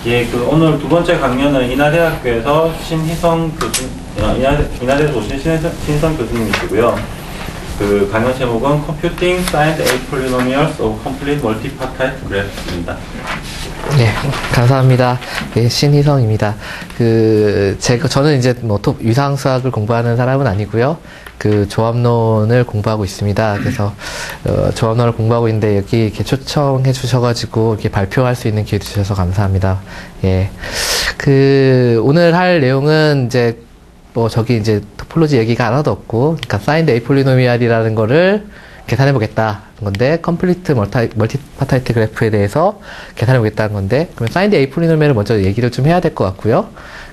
예, 오늘 두 번째 강연은 인하대학교에서 신희성 교수, 인하대에서 오신 신희성 교수님이시고요. 강연 제목은 Computing Signed A Polynomials of Complete Multipartite Graphs입니다. 네, 감사합니다. 네, 신희성입니다. 저는 이제 유상수학을 공부하는 사람은 아니고요. 조합론을 공부하고 있습니다. 그래서, 조합론을 공부하고 있는데, 여기 이렇게 초청해 주셔가지고, 이렇게 발표할 수 있는 기회 주셔서 감사합니다. 예. 오늘 할 내용은 이제, 저기 이제 토폴로지 얘기가 하나도 없고, 그러니까 사인드 A 폴리노미알이라는 거를 계산해 보겠다는 건데, 컴플리트 멀티파타이트 그래프에 대해서 계산해 보겠다는 건데, 그러면 사인드 A 폴리노미알을 먼저 얘기를 좀 해야 될 것 같고요.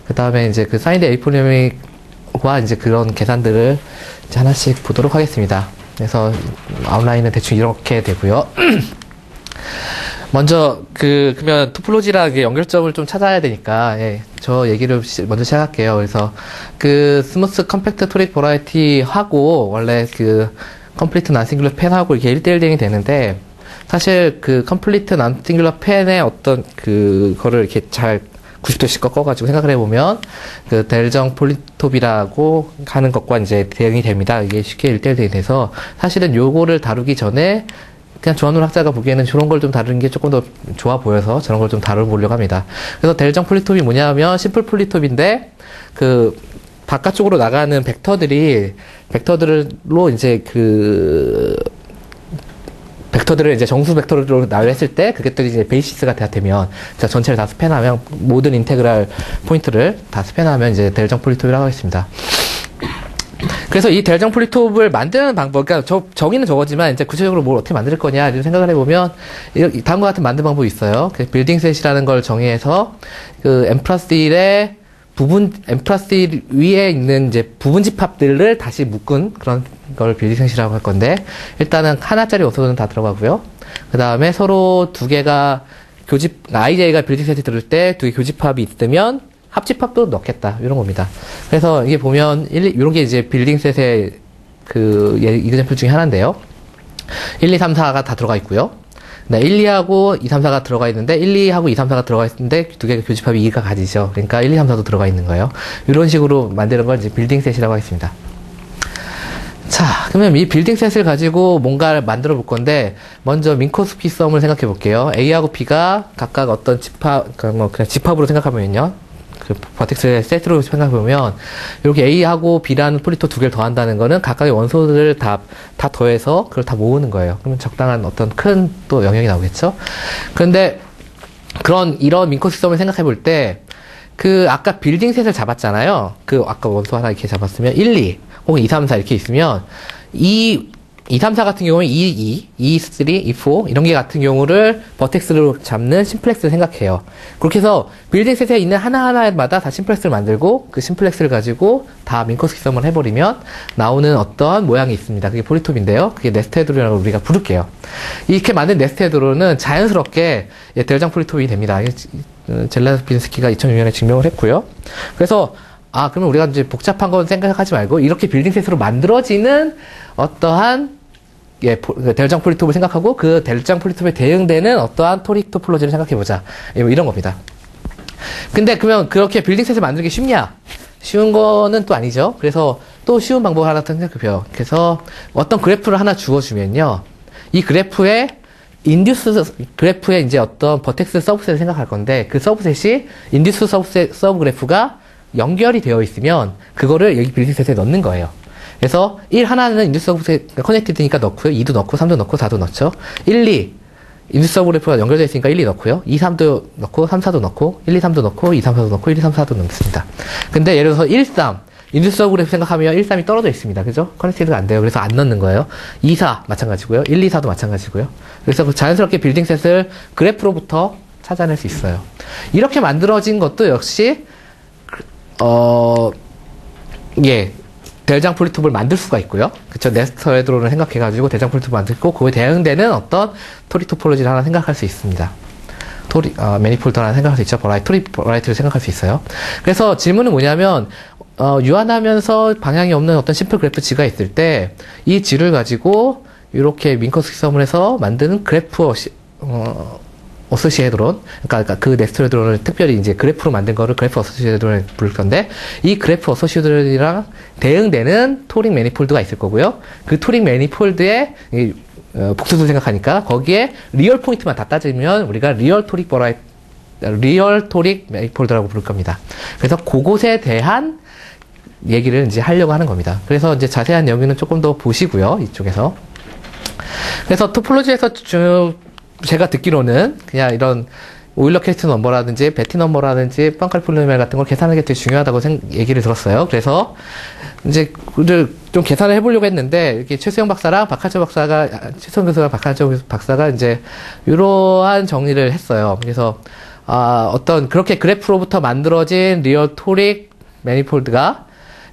그 다음에 이제 사인드 A 폴리노미알과 이제 그런 계산들을 이제 하나씩 보도록 하겠습니다. 그래서 아웃라인은 대충 이렇게 되고요. 먼저 그러면 토폴로지랑 연결점을 좀 찾아야 되니까, 예, 저 얘기를 먼저 시작할게요. 그래서 스무스 컴팩트 토릭 버라이티 하고 원래 컴플리트 난싱귤러 펜하고 이렇게 1대1 대응이 되는데, 사실 컴플리트 난싱귤러 펜의 어떤 거를 이렇게 잘 90도씩 꺾어가지고 생각을 해보면, 델정 폴리톱이라고 하는 것과 이제 대응이 됩니다. 이게 쉽게 1대1 대응이 돼서, 사실은 요거를 다루기 전에, 그냥 조합론 학자가 보기에는 저런 걸 좀 다루는 게 조금 더 좋아 보여서 저런 걸 좀 다뤄보려고 합니다. 그래서 델정 폴리톱이 뭐냐면, 심플 폴리톱인데, 바깥쪽으로 나가는 벡터들로 이제 벡터들을 이제 정수 벡터로 나열했을 때, 그것들이 이제 베이시스가 되면, 자, 전체를 다 스팬하면, 모든 인테그랄 포인트를 다 스팬하면 이제 델정 폴리톱이라고 하겠습니다. 그래서 이 델정 폴리톱을 만드는 방법, 그러니까 정의는 저거지만, 이제 구체적으로 뭘 어떻게 만들 거냐, 이런 생각을 해보면, 다음과 같은 만드는 방법이 있어요. 빌딩 셋이라는 걸 정의해서, M+1의 M+1 위에 있는 이제 부분 집합들을 다시 묶은 그런 걸 빌딩 셋이라고 할 건데, 일단은 하나짜리 요소는 다 들어가고요. 그 다음에 서로 두 개가 IJ가 빌딩 셋이 들을 때 두 개 교집합이 있으면 합집합도 넣겠다. 이런 겁니다. 그래서 이게 보면, 이런 게 이제 빌딩 셋의 이그젠플 중에 하나인데요. 1, 2, 3, 4가 다 들어가 있고요. 네, 1, 2하고 2, 3, 4가 들어가 있는데, 1, 2하고 2, 3, 4가 들어가 있는데, 두 개가 교집합이 2가 가지죠. 그러니까 1, 2, 3, 4도 들어가 있는 거예요. 이런 식으로 만드는 걸 이제 빌딩 셋이라고 하겠습니다. 자, 그러면 이 빌딩 셋을 가지고 뭔가를 만들어 볼 건데, 먼저 민코스키 썸을 생각해 볼게요. A하고 B가 각각 어떤 그냥 집합으로 생각하면요. 버텍스의 세트로 생각해보면, 이렇게 A하고 B라는 폴리톱 두 개를 더한다는 거는 각각의 원소들을 다 더해서 그걸 다 모으는 거예요. 그러면 적당한 어떤 큰 또 영역이 나오겠죠? 그런데, 이런 민코스키 썸을 생각해 볼 때, 아까 빌딩 셋을 잡았잖아요. 아까 원소 하나 이렇게 잡았으면 1, 2, 혹은 2, 3, 4 이렇게 있으면, 2, 3, 4 같은 경우는 2, 3, 4 이런 게 같은 경우를 버텍스로 잡는 심플렉스를 생각해요. 그렇게 해서 빌딩 셋에 있는 하나하나마다 다 심플렉스를 만들고 그 심플렉스를 가지고 다 민코스키 썸을 해버리면 나오는 어떤 모양이 있습니다. 그게 폴리톱인데요. 그게 네스테드로라고 우리가 부를게요. 이렇게 만든 네스테드로는 자연스럽게 델정 폴리톱이 됩니다. 젤라빈스키가 2006년에 증명을 했고요. 그래서 그러면 우리가 이제 복잡한 건 생각하지 말고, 이렇게 빌딩 셋으로 만들어지는 어떠한, 델정 폴리톱을 생각하고, 그 델정 폴리톱에 대응되는 어떠한 토릭 토폴로지를 생각해보자. 이런 겁니다. 근데 그러면 그렇게 빌딩 셋을 만들기 쉽냐? 쉬운 거는 또 아니죠. 그래서 또 쉬운 방법 하나 생각해봐요. 그래서 어떤 그래프를 하나 주어주면요. 이 그래프에 이제 어떤 버텍스 서브셋을 생각할 건데, 그 서브셋이 인듀스 서브 그래프가 연결이 되어 있으면 그거를 여기 빌딩 셋에 넣는 거예요. 그래서 1 하나는 인듀스 서브셋 커넥티드니까 넣고요. 2도 넣고 3도 넣고 4도 넣죠. 1, 2 인듀스 서브 그래프가 연결되어 있으니까 1, 2 넣고요. 2, 3도 넣고 3, 4도 넣고 1, 2, 3도 넣고 2, 3, 4도 넣고 1, 2, 3, 4도 넣습니다. 근데 예를 들어서 1, 3 인듀스 서브 그래프 생각하면 1, 3이 떨어져 있습니다. 그죠? 커넥티드가 안 돼요. 그래서 안 넣는 거예요. 2, 4 마찬가지고요. 1, 2, 4도 마찬가지고요. 그래서 자연스럽게 빌딩 셋을 그래프로부터 찾아낼 수 있어요. 이렇게 만들어진 것도 역시 델정 폴리톱을 만들 수가 있고요. 그쵸? 네스터헤드로를 생각해가지고 델정 폴리톱을 만들고, 그거에 대응되는 어떤 토리 토폴로지를 하나 생각할 수 있습니다. 매니폴드 하나 생각할 수 있죠. 토리 버라이티를 생각할 수 있어요. 그래서 질문은 뭐냐면, 유한하면서 방향이 없는 어떤 심플 그래프 G가 있을 때, 이 G를 가지고, 이렇게 민코스키 썸을 해서 만드는 그래프 어소시에이드론, 그러니까 그 네스트드론을 특별히 이제 그래프로 만든 거를 그래프 어소시에이드론을 부를 건데, 이 그래프 어소시에이드론이랑 대응되는 토릭 매니폴드가 있을 거고요. 그 토릭 매니폴드의 복수수 생각하니까 거기에 리얼 포인트만 다 따지면 우리가 리얼 토릭 매니폴드라고 부를 겁니다. 그래서 그곳에 대한 얘기를 이제 하려고 하는 겁니다. 그래서 이제 자세한 내용은 조금 더 보시고요, 이쪽에서. 그래서 토폴로지에서 제가 듣기로는 그냥 이런 오일러 캐스트 넘버라든지 베티 넘버라든지 펑칼 폴리노미얼 같은 걸 계산하는 게 되게 중요하다고 얘기를 들었어요. 그래서 이제 좀 계산을 해보려고 했는데, 이렇게 최수영 박사랑 최수영 교수랑 박한철 박사가 이제 이러한 정리를 했어요. 그래서 그렇게 그래프로부터 만들어진 리얼 토릭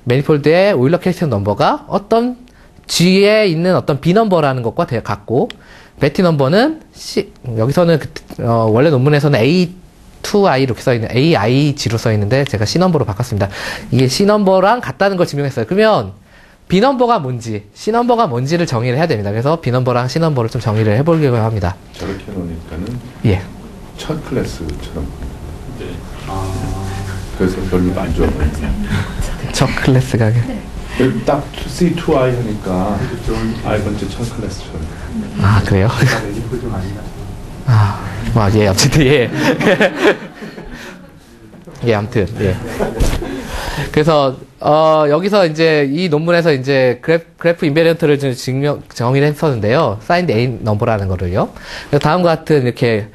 매니폴드의 오일러 캐스트 넘버가 어떤 G에 있는 어떤 B 넘버라는 것과 같고, 베티 넘버는 여기서는 원래 논문에서는 A2I 이렇게 써있는, AIG로 써있는데, 제가 C 넘버로 바꿨습니다. 이게 C 넘버랑 같다는 걸 증명했어요. 그러면 B 넘버가 뭔지, C 넘버가 뭔지를 정의를 해야 됩니다. 그래서 B 넘버랑 C 넘버를 좀 정의를 해보려고 합니다. 저렇게 해놓으니까는 예. 첫 클래스처럼. 네. 그래서 별로 안 좋아 보여요. 첫 클래스가. 딱 C2I 하니까 I번째 첫 클래스처럼. 그래요? 예, 어쨌든, 예. 예, 아무튼, 예. 그래서, 여기서 이제 이 논문에서 이제 그래프 인베리언트를 좀 정의를 했었는데요. 사인드 A 넘버라는 거를요. 그래서 다음과 같은 이렇게,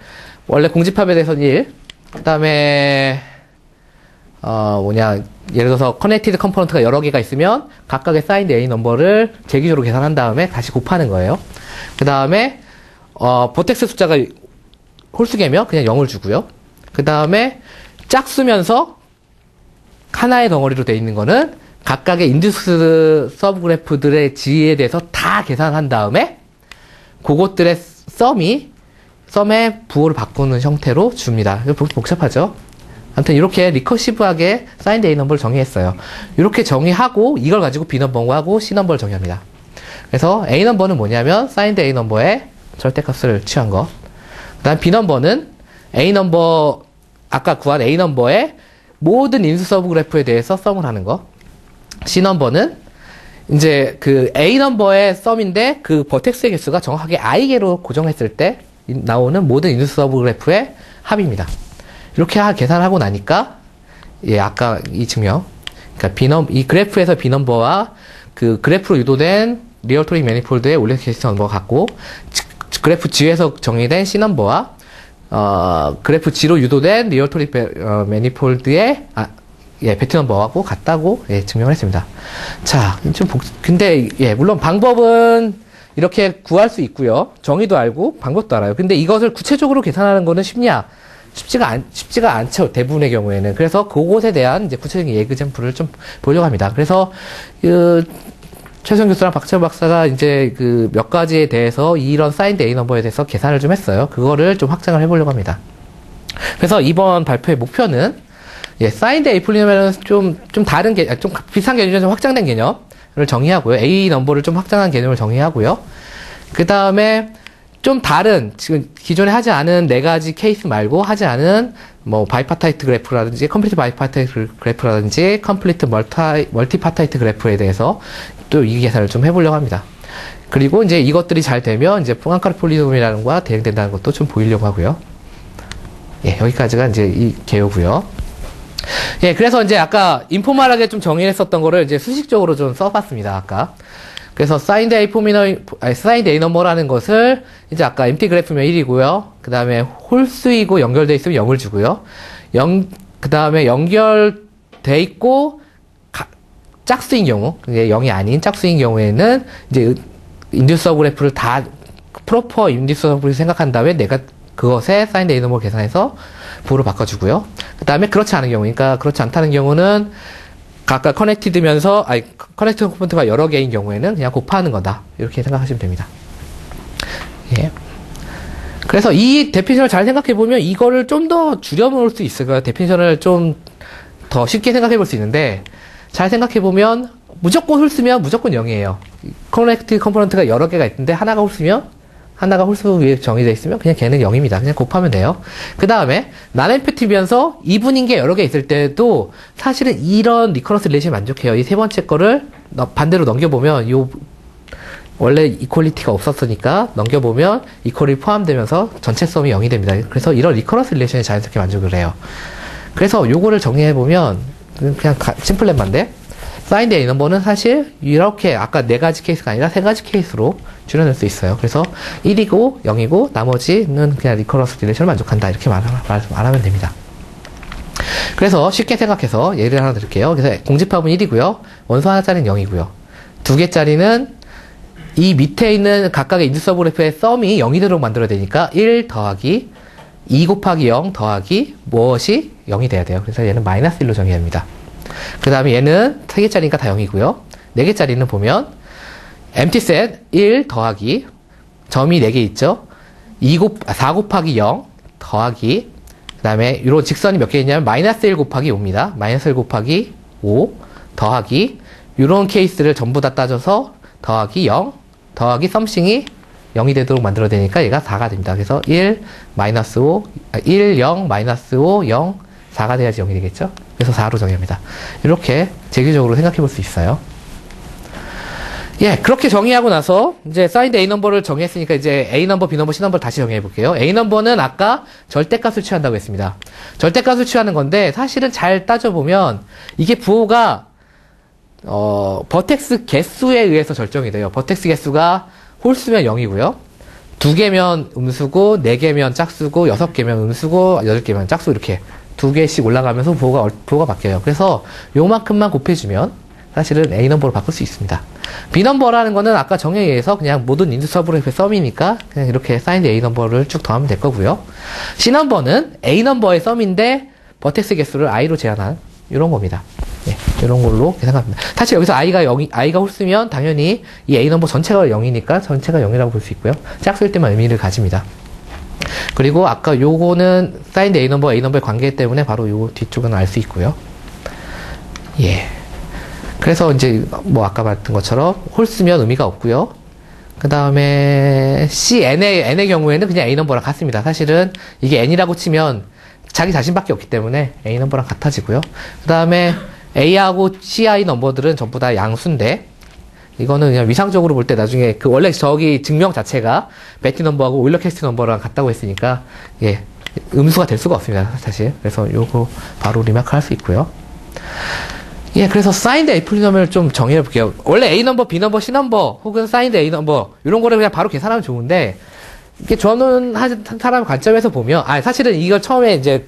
원래 공집합에 대해서는 1, 그 다음에, 예를 들어서 커넥티드 컴포넌트가 여러 개가 있으면 각각의 사인드 A 넘버를 제기적으로 계산한 다음에 다시 곱하는 거예요. 그 다음에 버텍스 숫자가 홀수개면 그냥 0을 주고요. 그 다음에 짝수면서 하나의 덩어리로 되어 있는 거는 각각의 인듀스 서브그래프들의 G에 대해서 다 계산한 다음에 그것들의 썸의 부호를 바꾸는 형태로 줍니다. 이거 복잡하죠? 아무튼 이렇게 리커시브하게 사인드 A 넘버를 정의했어요. 이렇게 정의하고 이걸 가지고 B 넘버하고 C 넘버를 정의합니다. 그래서 A 넘버는 뭐냐면 사인드 A 넘버의 절대값을 취한 거. 그다음 B 넘버는 A 넘버 아까 구한 A 넘버의 모든 인수 서브 그래프에 대해서 썸을 하는 거. C 넘버는 이제 그 A 넘버의 썸인데 그 버텍스의 개수가 정확하게 i개로 고정했을 때 나오는 모든 인수 서브 그래프의 합입니다. 이렇게 계산하고 나니까, 예, 아까 이 증명. 그러니까 이 그래프에서 B 넘버와 그 그래프로 유도된 리얼 토릭 매니폴드의 올레 캐스트 넘버가 같고, 그래프 G에서 정의된 C 넘버와, 그래프 G로 유도된 리얼 토릭 매니폴드의, 베티 넘버하고 같다고, 예, 증명을 했습니다. 자, 근데, 예, 물론 방법은 이렇게 구할 수 있고요. 정의도 알고, 방법도 알아요. 근데 이것을 구체적으로 계산하는 거는 쉽지가 않죠. 대부분의 경우에는. 그래서 그것에 대한 이제 구체적인 예그젠플을 좀 보려고 합니다. 그래서, 최수영 교수랑 박철 박사가 이제 몇 가지에 대해서 이런 사인드 A 넘버에 대해서 계산을 좀 했어요. 그거를 좀 확장을 해보려고 합니다. 그래서 이번 발표의 목표는, 예, 사인드 A 폴리노미얼은 좀 다른 좀 비슷한 개념이 좀 확장된 개념을 정의하고요. A 넘버를 좀 확장한 개념을 정의하고요. 그 다음에, 좀 다른, 지금 기존에 하지 않은 4가지 케이스 말고 하지 않은 바이파타이트 그래프라든지 컴플리트 바이파타이트 그래프라든지 컴플리트 멀티파타이트 그래프에 대해서 또 이 계산을 좀 해보려고 합니다. 그리고 이제 이것들이 잘 되면 이제 포항카르 폴리노미라는 것과 대응된다는 것도 좀 보이려고 하고요. 예, 여기까지가 이제 이 개요고요. 예, 그래서 이제 아까 인포멀하게 좀 정의했었던 거를 이제 수식적으로 좀 써봤습니다, 아까. 그래서 사인드 A 넘버라는 것을 이제 아까 empty 그래프면 1이고요. 그 다음에 홀수이고 연결돼 있으면 0을 주고요. 그 다음에 연결돼 있고 짝수인 경우, 0이 아닌 짝수인 경우에는 이제 인듀스 서브 그래프를 다 프로퍼 인듀스 서브 그래프 생각한 다음에 내가 그것에 사인드 A 넘버를 계산해서 부호로 바꿔주고요. 그 다음에 그렇지 않은 경우, 그러니까 그렇지 않다는 경우는 각각 커넥티드 컴포넌트가 여러 개인 경우에는 그냥 곱하는 거다. 이렇게 생각하시면 됩니다. 예. 그래서 이 데피니션을 잘 생각해보면 이거를 좀 더 줄여놓을 수 있어요. 데피니션을 좀 더 쉽게 생각해볼 수 있는데, 잘 생각해보면 무조건 홀수면 무조건 0이에요. 커넥티드 컴포넌트가 여러 개가 있는데 하나가 홀수면 하나가 홀수 위에 정의되어 있으면 그냥 걔는 0입니다. 그냥 곱하면 돼요. 그 다음에 non-empty면서 이분인 게 여러 개 있을 때도 사실은 이런 리커런스 릴레이션이 만족해요. 이 세 번째 거를 반대로 넘겨보면 요 원래 이퀄리티가 없었으니까 넘겨보면 이퀄이 포함되면서 전체 썸이 0이 됩니다. 그래서 이런 리커런스 릴레이션에 자연스럽게 만족을 해요. 그래서 요거를 정리해보면 그냥 심플 렘마인데 사인드 A 넘버는 사실 이렇게 아까 4가지 케이스가 아니라 3가지 케이스로 줄여낼 수 있어요. 그래서 1이고 0이고 나머지는 그냥 리커런스 릴레이션을 만족한다. 이렇게 말하면 됩니다. 그래서 쉽게 생각해서 예를 하나 드릴게요. 그래서 공집합은 1이고요. 원소 하나짜리는 0이고요. 2개짜리는 이 밑에 있는 각각의 인듀서블 그래프의 썸이 0이 되도록 만들어야 되니까 1 더하기 2 곱하기 0 더하기 무엇이 0이 돼야 돼요. 그래서 얘는 마이너스 1로 정의해야 합니다. 그 다음에 얘는 3개짜리니까 다 0이고요. 4개짜리는 보면 empty set 1 더하기 점이 4개 있죠. 4 곱하기 0 더하기 그 다음에 이런 직선이 몇 개 있냐면 마이너스 1 곱하기 5입니다. 마이너스 1 곱하기 5 더하기 이런 케이스를 전부 다 따져서 더하기 0 더하기 썸씽이 0이 되도록 만들어야 되니까 얘가 4가 됩니다. 그래서 1, 마이너스 5, 1, 0, 마이너스 5, 0, 4가 돼야지 0이 되겠죠? 그래서 4로 정의합니다. 이렇게 재규적으로 생각해 볼 수 있어요. 예, 그렇게 정의하고 나서 이제 사인드 A 넘버를 정의했으니까 이제 A 넘버, B 넘버, C 넘버를 다시 정의해 볼게요. A 넘버는 아까 절대값을 취한다고 했습니다. 절대값을 취하는 건데 사실은 잘 따져보면 이게 부호가 버텍스 개수에 의해서 결정이 돼요. 버텍스 개수가 홀수면 0이고요. 2개면 음수고, 4개면 짝수고, 6개면 음수고, 8개면 짝수 이렇게 2개씩 올라가면서 부호가 바뀌어요. 그래서 요만큼만 곱해주면 사실은 A 넘버로 바꿀 수 있습니다. B 넘버라는 거는 아까 정의에 의해서 그냥 모든 인듀서블의 썸이니까 그냥 이렇게 사인드 A 넘버를 쭉 더하면 될 거고요. C 넘버는 A 넘버의 썸인데 버텍스 개수를 I로 제한한 이런 겁니다. 예, 이런 걸로 계산합니다. 사실 여기서 I가 홀수면 당연히 이 A 넘버 전체가 0이니까 전체가 0이라고 볼 수 있고요. 짝수일 때만 의미를 가집니다. 그리고 아까 요거는 사인드 A 넘버의 관계 때문에 바로 요 뒤쪽은 알 수 있고요. 예. 그래서 이제 뭐 아까 말했던 것처럼 홀수면 의미가 없고요. 그 다음에 N의 경우에는 그냥 A 넘버랑 같습니다. 사실은 이게 N이라고 치면 자기 자신밖에 없기 때문에 A 넘버랑 같아지고요. 그 다음에 A하고 CI 넘버들은 전부 다 양수인데 이거는 그냥 위상적으로 볼 때 나중에 원래 저기 증명 자체가 베티 넘버하고 오일러 캐스트 넘버랑 같다고 했으니까 예, 음수가 될 수가 없습니다. 사실. 그래서 요거 바로 리마크 할 수 있고요. 예, 그래서 사인드 A 폴리노미얼을 좀 정의해 볼게요. 원래 A 넘버, B 넘버, C 넘버 혹은 사인드 A 넘버 이런 거를 그냥 바로 계산하면 좋은데 이게 저는 한 사람 관점에서 보면 사실은 이걸 처음에 이제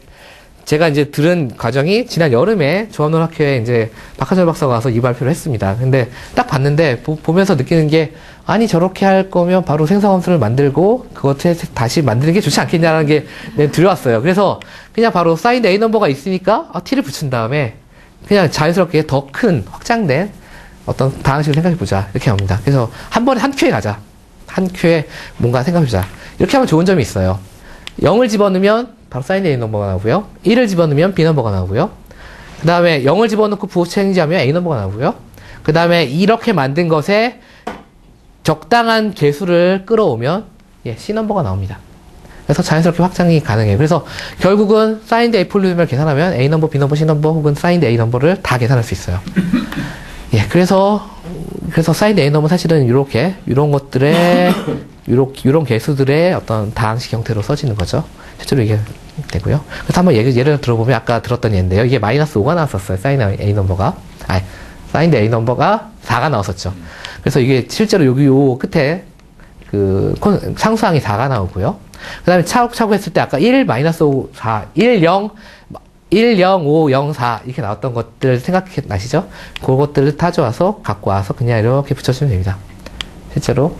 제가 이제 들은 과정이 지난 여름에 조합론학회에 이제 박하철 박사가 와서 이 발표를 했습니다. 근데 딱 봤는데 보면서 느끼는 게 저렇게 할 거면 바로 생성함수를 만들고 그것에 다시 만드는 게 좋지 않겠냐라는 게 들어왔어요. 그래서 그냥 바로 사인드 A 넘버가 있으니까 t를 붙인 다음에 그냥 자연스럽게 더 큰 확장된 어떤 방식을 생각해보자 이렇게 합니다. 그래서 한 번에 한 큐에 가자. 한 큐에 뭔가 생각해보자. 이렇게 하면 좋은 점이 있어요. 0을 집어넣으면 바로 사인드 A 넘버가 나오고요. 1을 집어넣으면 B 넘버가 나오고요. 그 다음에 0을 집어넣고 부호 체인지하면 A 넘버가 나오고요. 그 다음에 이렇게 만든 것에 적당한 개수를 끌어오면 C 넘버가 나옵니다. 그래서 자연스럽게 확장이 가능해요. 그래서 결국은 사인드 A 폴리노미얼 계산하면 A 넘버, B 넘버, C 넘버 혹은 사인드 A 넘버를 다 계산할 수 있어요. 예, 그래서 사인드 A 넘버 사실은 이런 것들의 이런 개수들의 어떤 다항식 형태로 써지는 거죠. 실제로 이게 되고요. 그래서 한번 예를 들어보면 아까 들었던 예인데요. 이게 마이너스 5가 나왔었어요. 사인드 A 넘버가 4가 나왔었죠. 그래서 이게 실제로 여기 요 끝에 상수항이 4가 나오고요. 그 다음에 차곡차곡 했을 때 아까 1, 마이너스 5, 4, 1, 0, 5, 0, 4 이렇게 나왔던 것들 생각나시죠? 그것들을 가져와서 갖고 와서 그냥 이렇게 붙여주면 됩니다. 실제로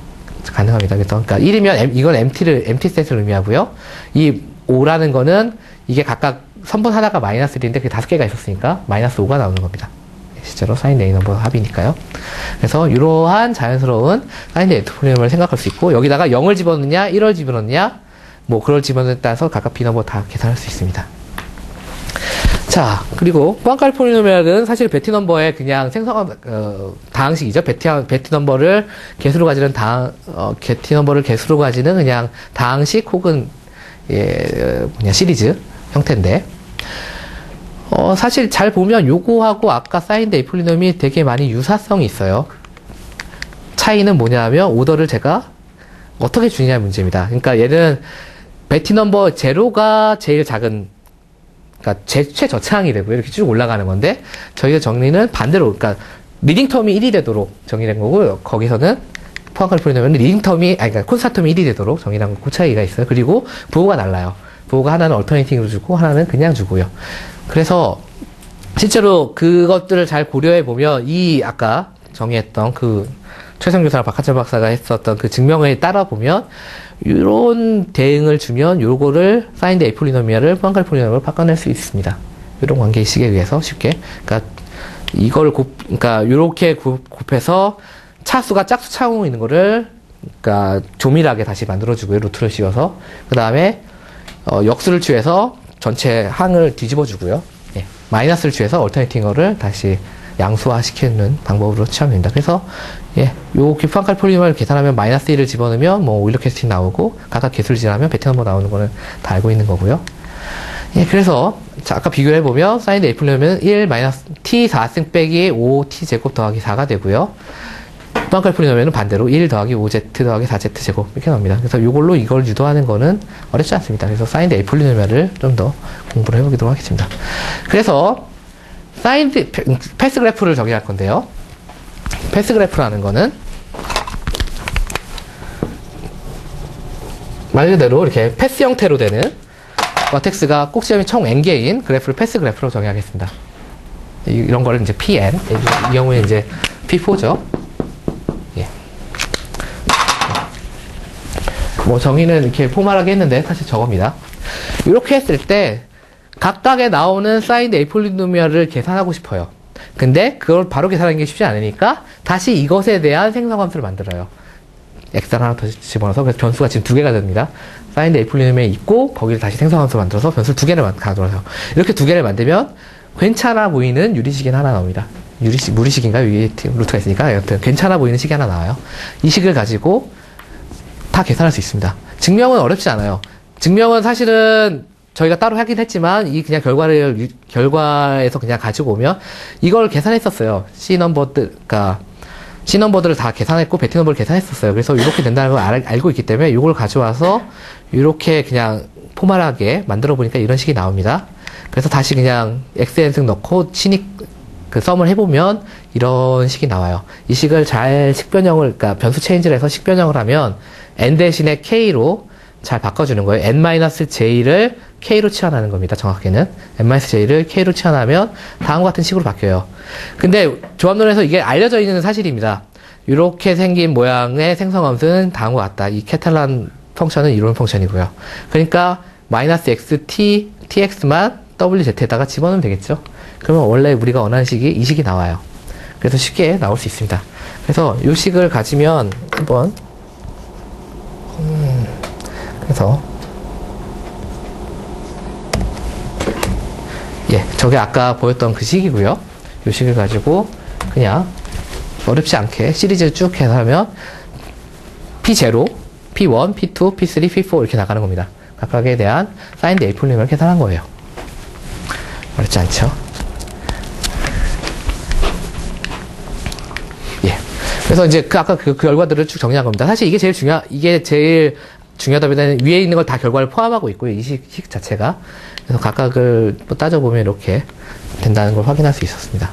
가능합니다. 그러니까 1이면 이건 empty set을 의미하고요. 이 5라는 거는 이게 각각 선분 하나가 마이너스 1인데 그게 5개가 있었으니까 마이너스 5가 나오는 겁니다. 실제로 사인드 A 넘버 합이니까요. 그래서 이러한 자연스러운 사인드 A 폴리노미얼을 생각할 수 있고 여기다가 0을 집어넣느냐 1을 집어넣느냐 뭐 그걸 집어넣에 따라서 각각 B 넘버 다 계산할 수 있습니다. 자, 그리고 포항칼 폴리노미얼은 사실 베티 넘버의 그냥 다항식이죠. 베티 넘버를 개수로 가지는 베티 넘버를 개수로 가지는 그냥 다항식 혹은 그냥 시리즈 형태인데, 사실 잘 보면 요거하고 아까 사인 데이 폴리노미 되게 많이 유사성이 있어요. 차이는 뭐냐면 오더를 제가 어떻게 주느냐의 문제입니다. 그러니까 얘는 베티 넘버 제로가 제일 작은, 그러니까 최저차항이 되고요. 이렇게 쭉 올라가는 건데, 저희가 정리는 반대로, 그러니까 리딩 텀이 1이 되도록 정의된 거고요. 거기서는 포항칼 폴리노미얼은 리딩 텀이, 그러니까 콘스탄트 텀이 1이 되도록 정의한 그 차이가 있어요. 그리고 부호가 달라요. 부호가 하나는 얼터네이팅으로 주고 하나는 그냥 주고요. 그래서 실제로 그것들을 잘 고려해 보면 이 아까 정의했던 그 최성 교사랑 박한철 박사가 했었던 그 증명을 따라 보면 이런 대응을 주면 요거를 사인 데이 폴리노미얼을 포항칼 폴리노미얼로 바꿔낼 수 있습니다. 이런 관계식에 의해서 쉽게. 그러니까 이걸 그러니까 요렇게 곱해서 차수가 짝수 차고 있는 거를 그러니까 조밀하게 다시 만들어주고요. 루트를 씌워서 그 다음에 역수를 취해서 전체 항을 뒤집어 주고요. 예. 마이너스를 취해서 얼터네이팅어를 다시 양수화 시키는 방법으로 취하면 됩니다. 그래서 예, 요 포항칼 폴리노미얼 계산하면 마이너스 1을 집어넣으면 뭐 오일러 캐스팅 나오고 각각 개수를 지나면 베티 넘버 나오는 거는 다 알고 있는 거고요. 예, 그래서 자, 아까 비교해 보면 사인 A 폴리노미얼은 1 마이너스 t 4승 빼기 5t 제곱 더하기 4가 되고요. 포항칼 폴리노미얼은 반대로 1 더하기 5z 더하기 4z 제곱 이렇게 나옵니다. 그래서 이걸로 이걸 유도하는 거는 어렵지 않습니다. 그래서 사인 A 폴리노미얼을 좀 더 공부를 해보도록 하겠습니다. 그래서 패스 그래프를 정의할 건데요. 패스 그래프라는 거는 말 그대로 이렇게 패스 형태로 되는 버텍스가 꼭지점이 총 n개인 그래프를 패스 그래프로 정의하겠습니다. 이런 거를 이제 pn, 이 경우에 이제 p4죠. 예. 뭐 정의는 이렇게 포멀하게 했는데 사실 저겁니다. 이렇게 했을 때 각각에 나오는 사인 A 폴리노미얼을 계산하고 싶어요. 근데 그걸 바로 계산하는 게 쉽지 않으니까 다시 이것에 대한 생성함수를 만들어요. x를 하나 더 집어넣어서 그래서 변수가 지금 2개가 됩니다. 사인 A 폴리노미얼이 있고 거기를 다시 생성함수 만들어서 변수를 2개를 가져와서 이렇게 2개를 만들면 괜찮아 보이는 유리식이 하나 나옵니다. 무리식인가요? 위에 루트가 있으니까 여튼 괜찮아 보이는 식이 하나 나와요. 이 식을 가지고 다 계산할 수 있습니다. 증명은 어렵지 않아요. 증명은 사실은 저희가 따로 하긴 했지만 이 그냥 결과에서 그냥 가지고 오면 이걸 계산했었어요. C 넘버들을 다 계산했고 베티 넘버를 계산했었어요. 그래서 이렇게 된다는 걸 알고 있기 때문에 이걸 가져와서 이렇게 그냥 포멀하게 만들어 보니까 이런 식이 나옵니다. 그래서 다시 그냥 xn승 넣고 그 썸을 해보면 이런 식이 나와요. 이 식을 잘 그러니까 변수 체인지를 해서 식 변형을 하면 n 대신에 k로 잘 바꿔주는 거예요. n-j를 k로 치환하는 겁니다. 정확히는 n-j를 k로 치환하면 다음과 같은 식으로 바뀌어요. 근데 조합론에서 이게 알려져 있는 사실입니다. 이렇게 생긴 모양의 생성함수는 다음과 같다. 이 캐탈란 펑션은 이론 펑션이고요. 그러니까 마이너스 xt, tx만 wz에다가 집어넣으면 되겠죠. 그러면 원래 우리가 원하는 식이 이 식이 나와요. 그래서 쉽게 나올 수 있습니다. 그래서 이 식을 가지면 한번 그래서 예, 저게 아까 보였던 그 식이고요. 이 식을 가지고 그냥 어렵지 않게 시리즈 쭉 계산하면 P0, P1, P2, P3, P4 이렇게 나가는 겁니다. 각각에 대한 사인 A 폴리노미얼을 계산한 거예요. 어렵지 않죠? 예. 그래서 이제 아까 그 결과들을 쭉 정리한 겁니다. 사실 이게 제일 중요하다면 위에 있는 걸 다 결과를 포함하고 있고요. 이 식 자체가. 그래서 각각을 또 따져보면 이렇게 된다는 걸 확인할 수 있었습니다.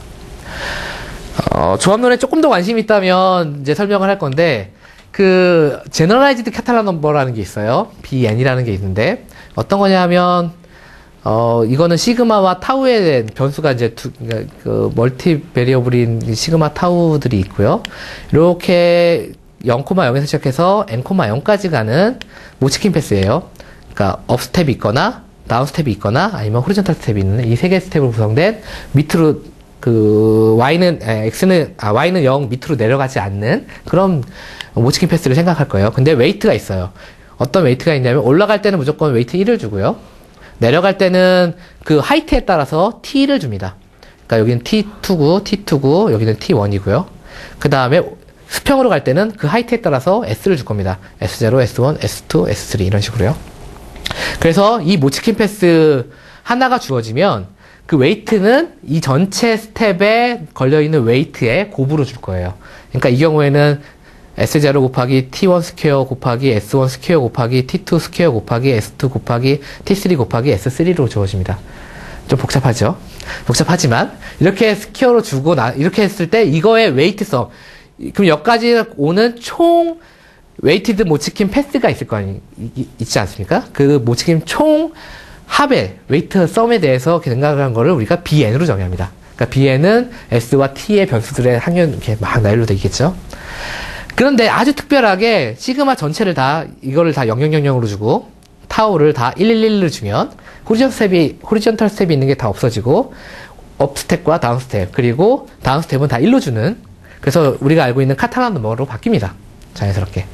조합론에 조금 더 관심이 있다면 이제 설명을 할 건데, 그, 제너럴라이즈드 캐탈란 넘버라는 게 있어요. BN이라는 게 있는데, 어떤 거냐 하면, 이거는 시그마와 타우에 대한 변수가 이제 그 멀티 베리어블인 시그마 타우들이 있고요. 이렇게 0,0에서 시작해서 n,0까지 가는 모치킨 패스예요. 그러니까 업 스텝이 있거나 다운 스텝이 있거나 아니면 호리존탈 스텝이 있는 이 세 개의 스텝으로 구성된 밑으로 그 y는 0 밑으로 내려가지 않는 그런 모치킨 패스를 생각할 거예요. 근데 웨이트가 있어요. 어떤 웨이트가 있냐면 올라갈 때는 무조건 웨이트 1을 주고요. 내려갈 때는 그 하이트에 따라서 t를 줍니다. 그러니까 여기는 t2고 여기는 t1이고요. 그 다음에 수평으로 갈 때는 그 하이트에 따라서 s를 줄 겁니다. s0, s1, s2, s3 이런 식으로요. 그래서 이 못 치킨 패스 하나가 주어지면 그 웨이트는 이 전체 스텝에 걸려있는 웨이트에 곱으로 줄 거예요. 그러니까 이 경우에는 S0 곱하기 T1 스퀘어 곱하기 S1 스퀘어 곱하기 T2 스퀘어 곱하기 S2 곱하기 T3 곱하기 S3로 주어집니다. 좀 복잡하죠? 복잡하지만 이렇게 스퀘어로 주고 이렇게 했을 때 이거의 웨이트성, 그럼 여기까지 오는 총 웨이티드 못치킨 패스가 있을 거 있지 않습니까? 그 못치킨 총 합의 웨이트 썸에 대해서 생각한 거를 우리가 BN으로 정의합니다. 그러니까 BN은 S와 T의 변수들의 항연 이렇게 막 나열로 되어 있겠죠. 그런데 아주 특별하게 시그마 전체를 이거를 다 0000으로 주고 타우를 다 111을 주면 호리전털 스텝이 있는 게 다 없어지고 업 스텝과 다운 스텝 그리고 다운 스텝은 다 1로 주는, 그래서 우리가 알고 있는 카탈란 넘버로 바뀝니다. 자연스럽게.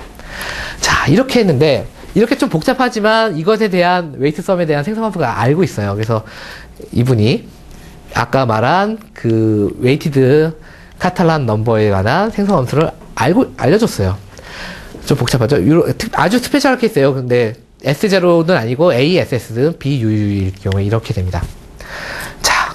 자, 이렇게 했는데 이렇게 좀 복잡하지만 이것에 대한 웨이트 썸에 대한 생성함수가 알고 있어요. 그래서 이분이 아까 말한 그 웨이티드 카탈란 넘버에 관한 생성함수를 알려줬어요. 좀 복잡하죠? 아주 스페셜 케이스예요. 근데 S0는 아니고 ASS는 BUU일 경우에 이렇게 됩니다. 자,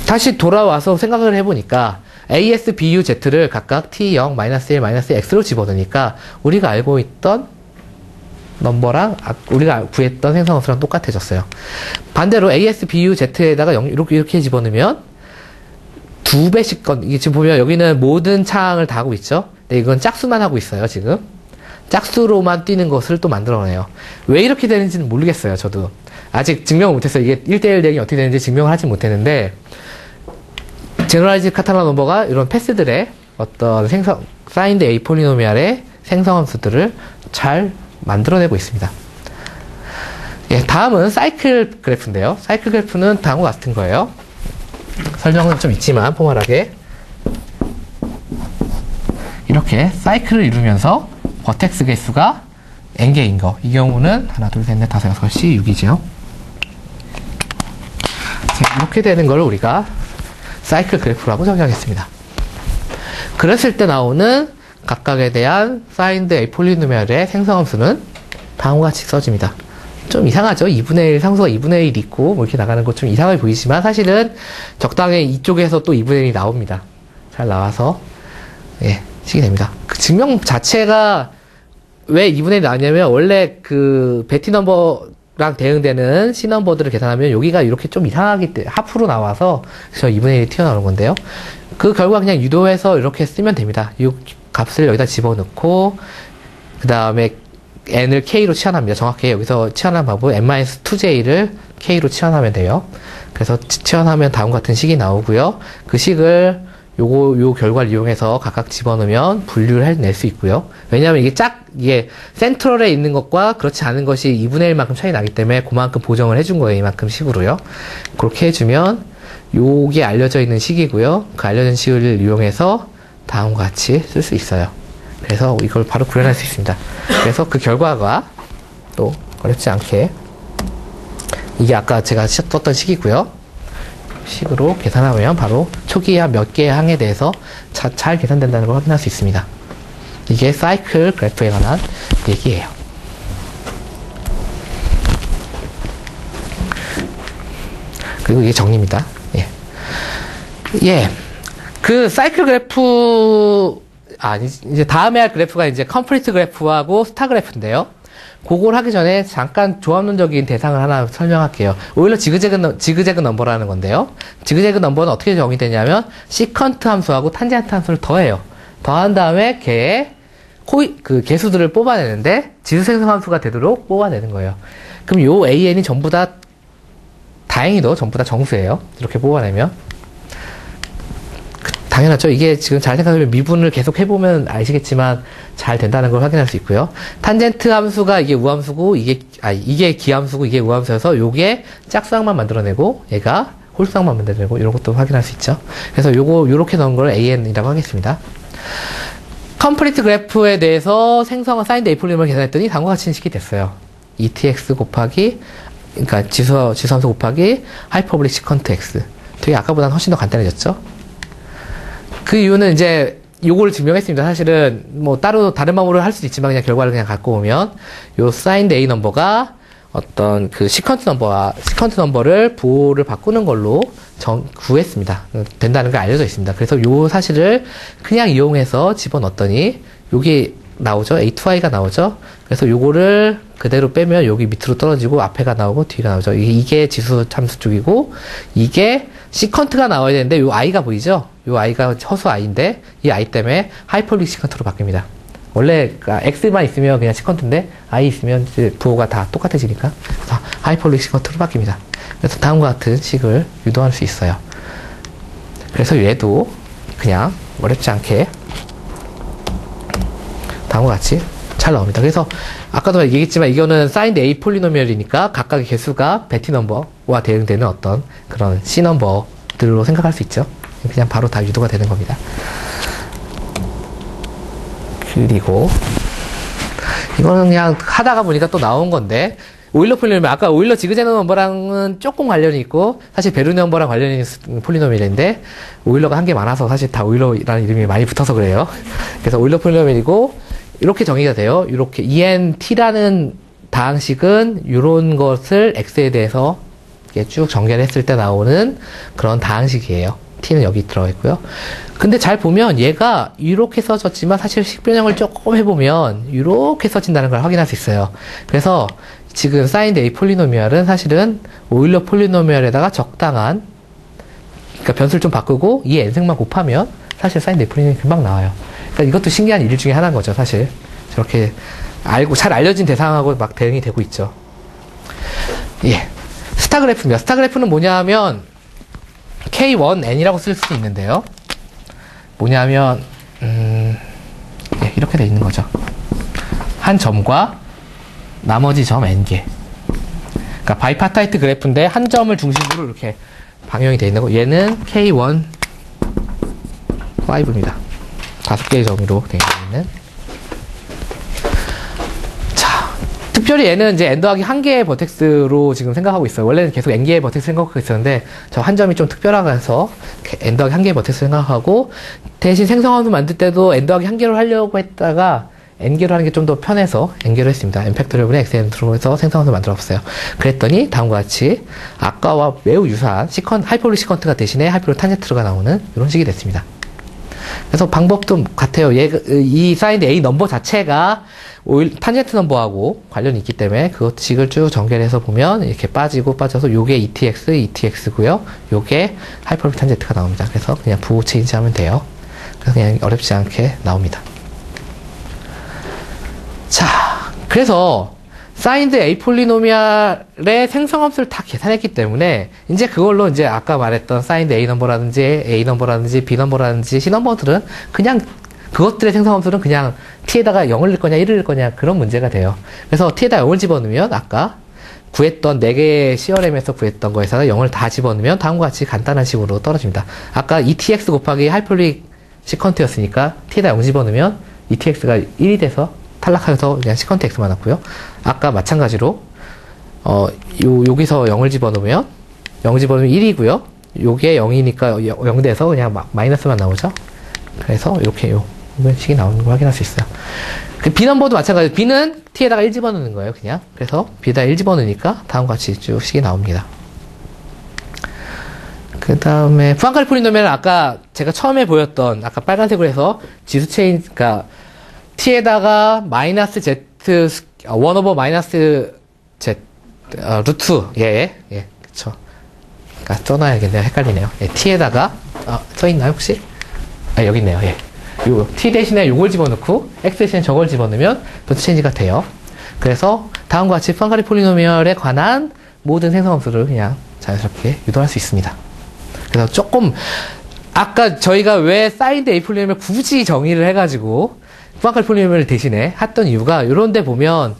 다시 돌아와서 생각을 해보니까 AS, BU, Z를 각각 T0, -1, -X로 집어넣으니까 우리가 알고 있던 넘버랑 우리가 구했던 생성함수랑 똑같아졌어요. 반대로 AS, BU, Z에다가 이렇게 집어넣으면 2배씩 이게 지금 보면 여기는 모든 창을 다 하고 있죠? 근데 이건 짝수만 하고 있어요, 지금. 짝수로만 뛰는 것을 또 만들어내요. 왜 이렇게 되는지는 모르겠어요, 저도. 아직 증명을 못했어요. 이게 1대1 대응이 어떻게 되는지 증명을 하지 못했는데, 제너럴라이즈 카탈란 넘버가 이런 패스들의 어떤 사인드 A 폴리노미알의 생성함수들을 잘 만들어내고 있습니다. 예, 다음은 사이클 그래프인데요. 사이클 그래프는 다음과 같은 거예요. 설명은 좀 있지만 포멀하게 이렇게 사이클을 이루면서 버텍스 개수가 n개인 거. 이 경우는 하나, 둘, 셋, 넷, 다섯, 여섯이 6이죠. 이렇게 되는 걸 우리가 사이클 그래프라고 정의하겠습니다. 그랬을 때 나오는 각각에 대한 사인드 A 폴리노미알의 생성함수는 다음과 같이 써집니다. 좀 이상하죠? 2분의 1 상수가 2분의 1 있고 뭐 이렇게 나가는 것 좀 이상하게 보이지만 사실은 적당히 이쪽에서 또 2분의 1이 나옵니다. 잘 나와서 예, 식이 됩니다. 그 증명 자체가 왜 2분의 1이 나왔냐면 원래 그 베티 넘버랑 대응되는 C 넘버들을 계산하면 여기가 이렇게 좀 이상하게 하프로 나와서 그래서 2분의 1이 튀어나오는 건데요. 그 결과 그냥 유도해서 이렇게 쓰면 됩니다. 이 값을 여기다 집어넣고 그 다음에 n을 k로 치환합니다. 정확히 여기서 치환한 방법은 n-2j를 k로 치환하면 돼요. 그래서 치환하면 다음과 같은 식이 나오고요. 그 식을 요 결과를 이용해서 각각 집어넣으면 분류를 해낼 수 있고요. 왜냐하면 이게 센트럴에 있는 것과 그렇지 않은 것이 2분의 1만큼 차이 나기 때문에 그만큼 보정을 해준 거예요. 이만큼 식으로요. 그렇게 해주면 요게 알려져 있는 식이고요. 그 알려진 식을 이용해서 다음과 같이 쓸 수 있어요. 그래서 이걸 바로 구현할 수 있습니다. 그래서 그 결과가 또 어렵지 않게 이게 아까 제가 썼던 식이고요. 식으로 계산하면 바로 초기화 몇 개의 항에 대해서 잘 계산된다는 걸 확인할 수 있습니다. 이게 사이클 그래프에 관한 얘기예요. 그리고 이게 정리입니다. 예. 그 사이클 그래프 이제 다음에 할 그래프가 이제 컴플리트 그래프하고 스타 그래프인데요. 그걸 하기 전에 잠깐 조합론적인 대상을 하나 설명할게요. 오히려 지그재그 넘버라는 건데요. 지그재그 넘버는 어떻게 정의되냐면 시컨트 함수하고 탄젠트 함수를 더해요. 더한 다음에 걔의 그 개수들을 뽑아내는데 지수생성 함수가 되도록 뽑아내는 거예요. 그럼 요 AN이 전부 다 다행히도 전부 다 정수예요. 이렇게 뽑아내면 당연하죠. 이게 지금 잘 생각하면 미분을 계속 해보면 아시겠지만 잘 된다는 걸 확인할 수 있고요. 탄젠트 함수가 이게 우함수고 이게 기함수고 이게 우함수여서 요게 짝수항만 만들어내고 얘가 홀수항만 만들어내고 이런 것도 확인할 수 있죠. 그래서 요렇게 넣은 걸 AN이라고 하겠습니다. 컴플리트 그래프에 대해서 생성한 사인드 A 폴리노미얼 계산했더니 다음과 같이 식이 됐어요. ETX 곱하기 그러니까 지수함수 곱하기 하이퍼블릭 시컨트 x. 되게 아까보다는 훨씬 더 간단해졌죠? 그 이유는 이제 요걸 증명했습니다. 사실은 뭐 따로 다른 방법으로 할 수도 있지만 그냥 결과를 그냥 갖고 오면 요 사인드 A 넘버가 어떤 그 시컨트 넘버를 부호를 바꾸는 걸로 구했습니다. 된다는 게 알려져 있습니다. 그래서 요 사실을 그냥 이용해서 집어넣었더니 여기 나오죠. A2i가 나오죠. 그래서 요거를 그대로 빼면 여기 밑으로 떨어지고 앞에가 나오고 뒤가 나오죠. 이게 지수 함수 쪽이고 이게 시컨트가 나와야 되는데 요 i가 보이죠? 요 i가 허수 i인데 이 i 때문에 하이퍼블릭 시컨트로 바뀝니다. 원래 x만 있으면 그냥 시컨트인데 i 있으면 이제 부호가 다 똑같아지니까 하이퍼블릭 시컨트로 바뀝니다. 그래서 다음과 같은 식을 유도할 수 있어요. 그래서 얘도 그냥 어렵지 않게 다음과 같이 잘 나옵니다. 그래서 아까도 얘기했지만 이거는 사인드 A 폴리노미얼이니까 각각의 개수가 베티 넘버와 대응되는 어떤 그런 C 넘버들로 생각할 수 있죠. 그냥 바로 다 유도가 되는 겁니다. 그리고 이거는 그냥 하다가 보니까 또 나온 건데 오일러 폴리노미얼, 아까 오일러 지그재너 넘버랑은 조금 관련이 있고 사실 베르 넘버랑 관련이 있는 폴리노미얼인데 오일러가 한 게 많아서 사실 다 오일러라는 이름이 많이 붙어서 그래요. 그래서 오일러 폴리노미얼이고 이렇게 정의가 돼요. 이렇게 ENT라는 다항식은 이런 것을 X에 대해서 이렇게 쭉 전개했을 때 나오는 그런 다항식이에요. T는 여기 들어가 있고요. 근데 잘 보면 얘가 이렇게 써졌지만 사실 식변형을 조금 해보면 이렇게 써진다는 걸 확인할 수 있어요. 그래서 지금 사인드 A 폴리노미얼은 사실은 오일러 폴리노미얼에다가 적당한, 그러니까 변수를 좀 바꾸고 이 n승만 곱하면 사실 사인드 A 폴리노미얼이 금방 나와요. 그러니까 이것도 신기한 일 중에 하나인 거죠, 사실. 저렇게 잘 알려진 대상하고 막 대응이 되고 있죠. 예. 스타 그래프입니다. 스타 그래프는 뭐냐 하면 K1N이라고 쓸 수도 있는데요. 뭐냐면, 예, 이렇게 돼 있는 거죠. 한 점과 나머지 점 N개. 그러니까 바이파타이트 그래프인데 한 점을 중심으로 이렇게 방향이 돼 있는 거. 얘는 K1, 5입니다. 5개의 점으로 되어 있는. 자, 특별히 얘는 이제 n 더하기 1개의 버텍스로 지금 생각하고 있어요. 원래는 계속 n개의 버텍스 생각하고 있었는데 저 한 점이 좀 특별하게 해서 n 더하기 1개의 버텍스 생각하고 대신 생성함수 만들 때도 n 더하기 1개로 하려고 했다가 n개로 하는 게 좀 더 편해서 n개로 했습니다. n 팩토리얼분의 xn으로 해서 생성함수 만들어 봤어요. 그랬더니 다음과 같이 아까와 매우 유사한 하이퍼블릭 시컨트가 대신에 하이퍼블릭 탄젠트가 나오는 이런 식이 됐습니다. 그래서 방법도 같아요. 이 사인드 A 넘버 자체가 탄젠트 넘버하고 관련이 있기 때문에 그 식을 쭉 전개해서 보면 이렇게 빠져서 요게 ETX고요. 요게 하이퍼블릭 탄젠트가 나옵니다. 그래서 그냥 부호 체인지 하면 돼요. 그래서 그냥 어렵지 않게 나옵니다. 자, 그래서 사인드 A 폴리노미얼의 생성함수를 다 계산했기 때문에 이제 그걸로 이제 아까 말했던 사인드 A 넘버라든지 B 넘버라든지 C 넘버들은 그냥 그것들의 생성함수는 그냥 T에다가 0을 넣을 거냐 1을 넣을 거냐 그런 문제가 돼요. 그래서 T에다 0을 집어넣으면 아까 구했던 4개의 CRM에서 구했던 거에다가 0을 다 집어넣으면 다음과 같이 간단한 식으로 떨어집니다. 아까 ETX 곱하기 하이퍼블릭 시컨트였으니까 T에다 0 집어넣으면 ETX가 1이 돼서 탈락해서 그냥 시컨트 X만 넣고요. 아까 마찬가지로 여기서 0을 집어넣으면 0 집어넣으면 1이고요. 요게 0이니까 0 돼서 그냥 마이너스만 나오죠. 그래서 이렇게 이런 식이 나오는 걸 확인할 수 있어요. 그 B 넘버도 마찬가지로 B는 T에다가 1 집어넣는 거예요. 그냥. 그래서 B에다 1 집어넣으니까 다음과 같이 쭉 식이 나옵니다. 그 다음에 푸앙카레 폴리노미얼은 아까 제가 처음에 보였던 아까 빨간색으로 해서 지수 체인, 그러니까 T에다가 마이너스 Z, 1 오버 마이너스 Z, 루트, 그쵸. 그니까 써놔야겠네요. 헷갈리네요. 예, T에다가, 써있나요, 혹시? 여기 있네요. 예. 요, T 대신에 요걸 집어넣고, X 대신에 저걸 집어넣으면 루트 체인지가 돼요. 그래서 다음과 같이 푸앙카레 폴리노미얼에 관한 모든 생성함수를 그냥 자연스럽게 유도할 수 있습니다. 그래서 조금, 아까 저희가 왜 사인드 A 폴리노미얼 굳이 정의를 해가지고, 푸앙카레 폴리노미얼 대신에 했던 이유가 이런 데 보면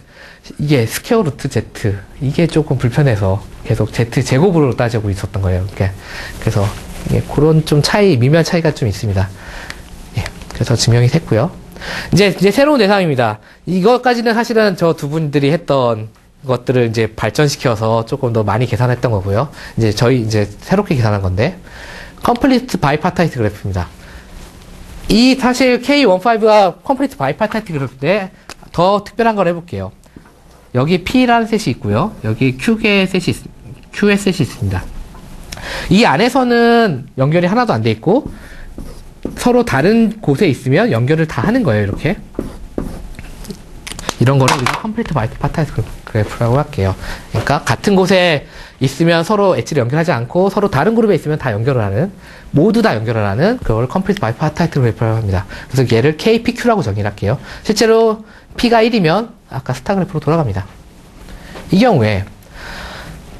이게 스퀘어 루트 Z 이게 조금 불편해서 계속 Z 제곱으로 따지고 있었던 거예요. 그래서 그런 좀 미묘한 차이가 좀 있습니다. 예, 그래서 증명이 됐고요. 이제 새로운 대상입니다. 이것까지는 사실은 저 두 분들이 했던 것들을 이제 발전시켜서 조금 더 많이 계산했던 거고요. 이제 저희 이제 새롭게 계산한 건데, 컴플리트 바이파타이트 그래프입니다. 이 사실 K15가 컴플리트 바이파타이트 그래프인데, 더 특별한 걸 해볼게요. 여기 P라는 셋이 있고요. 여기 Q의 셋이 있습니다. 이 안에서는 연결이 하나도 안 돼 있고, 서로 다른 곳에 있으면 연결을 다 하는 거예요, 이렇게. 이런 거를 우리가 컴플리트 바이파타이트 그래프라고 할게요. 그러니까 같은 곳에 있으면 서로 엣지를 연결하지 않고 서로 다른 그룹에 있으면 다 연결을 하는, 모두 다 연결을 하는 그걸 컴플리트 바이파타이트 그래프라고 합니다. 그래서 얘를 KPQ라고 정의를 할게요. 실제로 P가 1이면 아까 스타 그래프로 돌아갑니다. 이 경우에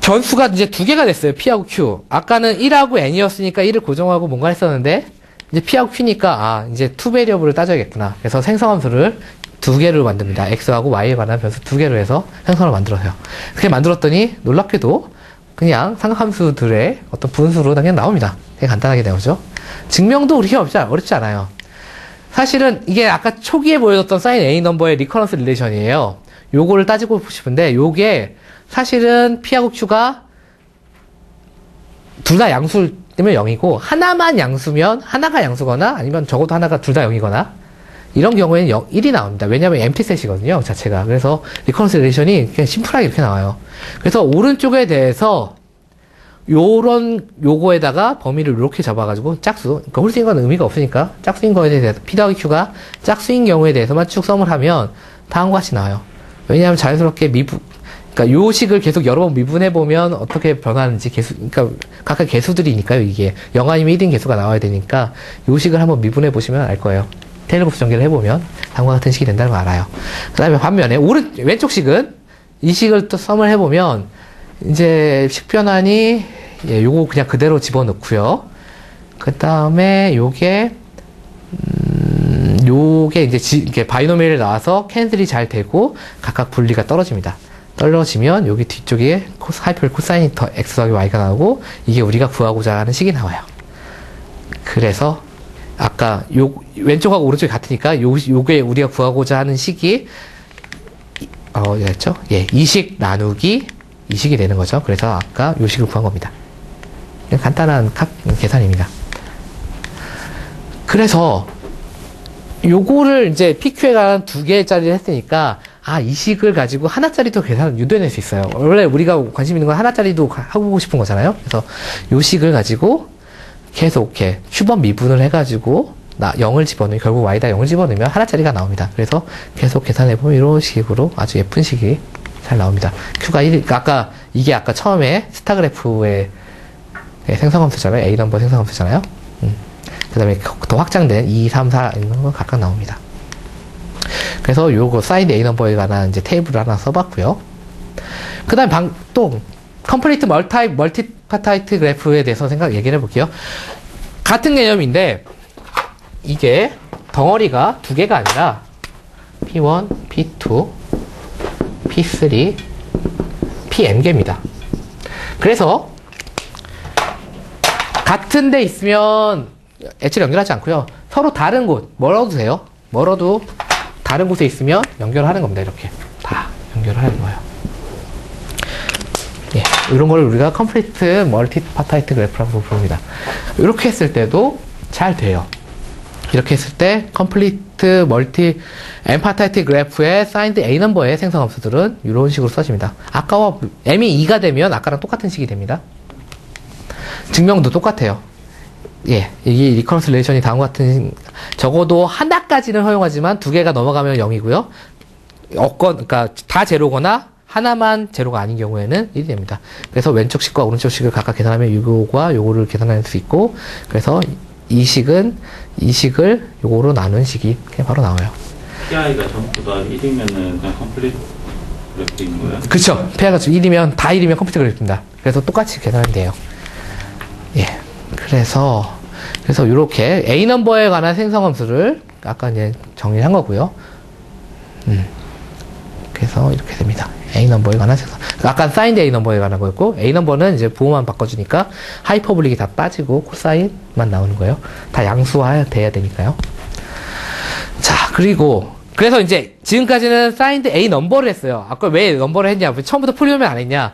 변수가 이제 두 개가 됐어요. P하고 Q. 아까는 1하고 N이었으니까 1을 고정하고 뭔가 했었는데, 이제 P하고 Q니까 이제 투 베리어블을 따져야겠구나. 그래서 생성함수를 두 개를 만듭니다. X하고 Y에 관한 변수 두 개로 해서 생성을 만들어서요. 그렇게 만들었더니 놀랍게도 그냥 삼각함수들의 어떤 분수로 그냥 나옵니다. 되게 간단하게 나오죠. 증명도 그렇게 어렵지 않아요. 사실은 이게 아까 초기에 보여줬던 사인 A 넘버의 리커런스 릴레이션이에요. 요거를 따지고 싶은데, 요게 사실은 P하고 Q가 둘 다 양수를 뜨면 0이고, 하나만 양수면, 하나가 양수거나, 아니면 적어도 하나가 둘 다 0이거나, 이런 경우에는 1이 나옵니다. 왜냐하면 empty set이거든요, 자체가. 그래서 리커런스 릴레이션이 그냥 심플하게 이렇게 나와요. 그래서 오른쪽에 대해서 요거에다가 범위를 이렇게 잡아가지고 짝수, 그러니까 홀수인 건 의미가 없으니까 짝수인 거에 대해서 P 더하기 Q가 짝수인 경우에 대해서만 쭉 썸을 하면 다음과 같이 나와요. 왜냐하면 자연스럽게 그러니까 요 식을 계속 여러 번 미분해보면 어떻게 변하는지 그러니까 각각 개수들이니까요, 이게. 0 아니면 1인 개수가 나와야 되니까 요 식을 한번 미분해보시면 알 거예요. 테일러부스 전개를 해보면 다음과 같은 식이 된다는 걸 알아요. 그 다음에 반면에 왼쪽 식은 이 식을 또 썸을 해보면 이제 식 변환이 요거 그냥 그대로 집어넣고요. 그 다음에 요게 이제 이게 바이노미얼이 나와서 캔슬이 잘 되고 각각 분리가 떨어집니다. 떨어지면 여기 뒤쪽에 하이퍼 코사인이 더 x 더하기 y가 나오고, 이게 우리가 구하고자 하는 식이 나와요. 그래서 아까 왼쪽하고 오른쪽이 같으니까 요게 우리가 구하고자 하는 식이 이 식 나누기 이 식이 되는 거죠. 그래서 아까 요 식을 구한 겁니다. 그냥 간단한 계산입니다. 그래서 요거를 이제 PQ에 관한 두 개짜리를 했으니까, 이 식을 가지고 하나짜리도 계산을 유도해낼 수 있어요. 원래 우리가 관심 있는 건 하나짜리도 하고 싶은 거잖아요. 그래서 요 식을 가지고 계속 이렇게 Q번 미분을 해가지고 0을 집어넣으면, 결국 Y다 0을 집어넣으면 하나짜리가 나옵니다. 그래서 계속 계산해보면 이런 식으로 아주 예쁜 식이 잘 나옵니다. Q가 1, 아까 처음에 스타 그래프의 생성함수잖아요. A 넘버 생성함수잖아요. 그 다음에 더 확장된 2, 3, 4 이런 거 각각 나옵니다. 그래서 요거 사이드 A 넘버에 관한 이제 테이블을 하나 써봤고요. 그 다음에 또 컴플리트 멀티파타이트 그래프에 대해서 얘기를 해볼게요. 같은 개념인데 이게 덩어리가 두 개가 아니라 P1, P2, P3, Pn개입니다. 그래서 같은 데 있으면 엣지를 연결하지 않고요. 서로 다른 곳, 멀어도 돼요. 멀어도 다른 곳에 있으면 연결을 하는 겁니다. 이렇게 다 연결을 하는 거예요. 예, 이런 걸 우리가 컴플리트 멀티파타이트 그래프라고 부릅니다. 이렇게 했을 때도 잘 돼요. 이렇게 했을 때 컴플리트 멀티 엠파타이트 그래프의 사인드 A 넘버의 생성함수들은 이런 식으로 써집니다. 아까와 m이 2가 되면 아까랑 똑같은 식이 됩니다. 증명도 똑같아요. 예, 이 리커런스 릴레이션이 다음과 같은, 적어도 하나까지는 허용하지만 두 개가 넘어가면 0이고요. 그러니까 다 제로거나 하나만 제로가 아닌 경우에는 1이 됩니다. 그래서 왼쪽 식과 오른쪽 식을 각각 계산하면 요거와 요거를 계산할 수 있고, 그래서 이 식을 요거로 나눈 식이 그냥 바로 나와요. PI가 전부 다 1이면은 그냥 컴플리트 그래프인 거예요? 그쵸. PI가 1이면 다 1이면 컴플리트 그래프입니다. 그래서 똑같이 계산하면 돼요. 예. 그래서 이렇게 A 넘버에 관한 생성함수를 아까 이제 정리를 한 거고요. 그래서 이렇게 됩니다. A 넘버에 관한 생성. 아까 사인드 A 넘버에 관한 거였고, A 넘버는 이제 부호만 바꿔주니까 하이퍼블릭이 다 빠지고 코사인만 나오는 거예요. 다 양수화 돼야 되니까요. 자, 그리고 그래서 이제 지금까지는 사인드 A 넘버를 했어요. 아까 왜 넘버를 했냐? 처음부터 폴리노미얼 안 했냐?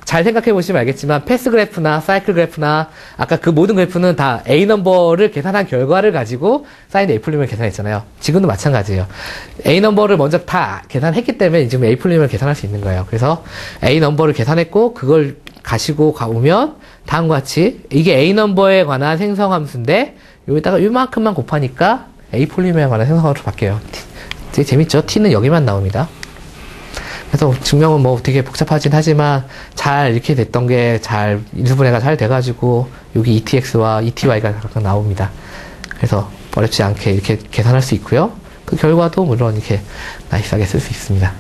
잘 생각해 보시면 알겠지만 패스 그래프나 사이클 그래프나 아까 그 모든 그래프는 다 A 넘버를 계산한 결과를 가지고 사인드 A 폴리노미얼 계산했잖아요. 지금도 마찬가지예요. A 넘버를 먼저 다 계산했기 때문에 지금 A 폴리노미얼 계산할 수 있는 거예요. 그래서 A 넘버를 계산했고 그걸 가지고 가오면 다음과 같이 이게 A 넘버에 관한 생성함수인데 여기다가 이만큼만 곱하니까 A 폴리노미얼에 관한 생성함수로 바뀌어요. 되게 재밌죠? T는 여기만 나옵니다. 그래서 증명은 뭐 되게 복잡하진 하지만 잘 이렇게 됐던 게 잘 인수분해가 잘 돼가지고 여기 ETX와 ETY가 각각 나옵니다. 그래서 어렵지 않게 이렇게 계산할 수 있고요. 그 결과도 물론 이렇게 나이스하게 쓸 수 있습니다.